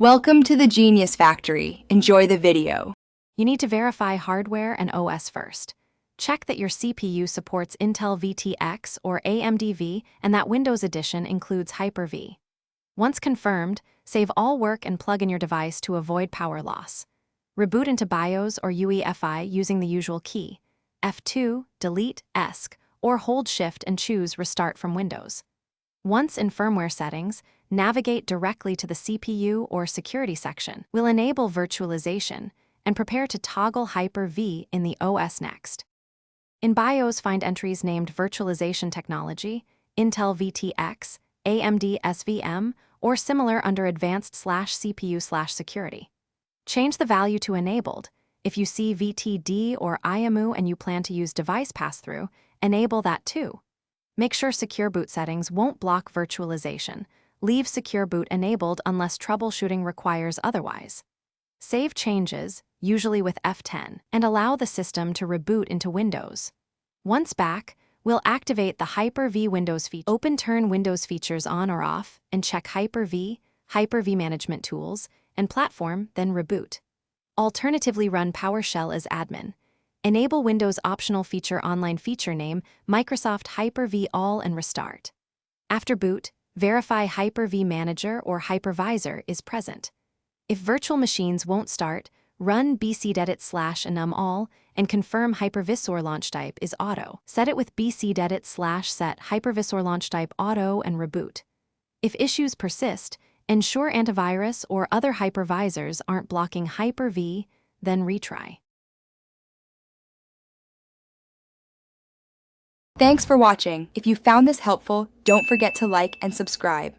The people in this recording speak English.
Welcome to the Genius Factory. Enjoy the video. You need to verify hardware and OS first. Check that your CPU supports Intel VTX or AMD V and that Windows Edition includes Hyper-V. Once confirmed, save all work and plug in your device to avoid power loss. Reboot into BIOS or UEFI using the usual key, F2, delete, ESC, or hold Shift and choose Restart from Windows. Once in firmware settings, navigate directly to the CPU or security section. We'll enable virtualization and prepare to toggle Hyper-V in the OS next. In BIOS, find entries named Virtualization Technology, Intel VTX, AMD SVM, or similar under Advanced/CPU/Security. Change the value to Enabled. If you see VTD or IMU and you plan to use device pass-through, enable that too. Make sure Secure Boot settings won't block virtualization. Leave Secure Boot enabled unless troubleshooting requires otherwise. Save changes, usually with F10, and allow the system to reboot into Windows. Once back, we'll activate the Hyper-V Windows feature. Open Turn Windows features on or off and check Hyper-V, Hyper-V Management Tools, and Platform, then reboot. Alternatively, run PowerShell as admin. Enable Windows optional feature online feature name, Microsoft Hyper-V All and restart. After boot, verify Hyper-V Manager or Hypervisor is present. If virtual machines won't start, run bcdedit/enum all and confirm Hypervisor launch type is auto. Set it with bcdedit/set Hypervisor launch type auto and reboot. If issues persist, ensure antivirus or other hypervisors aren't blocking Hyper-V, then retry. Thanks for watching. If you found this helpful, don't forget to like and subscribe.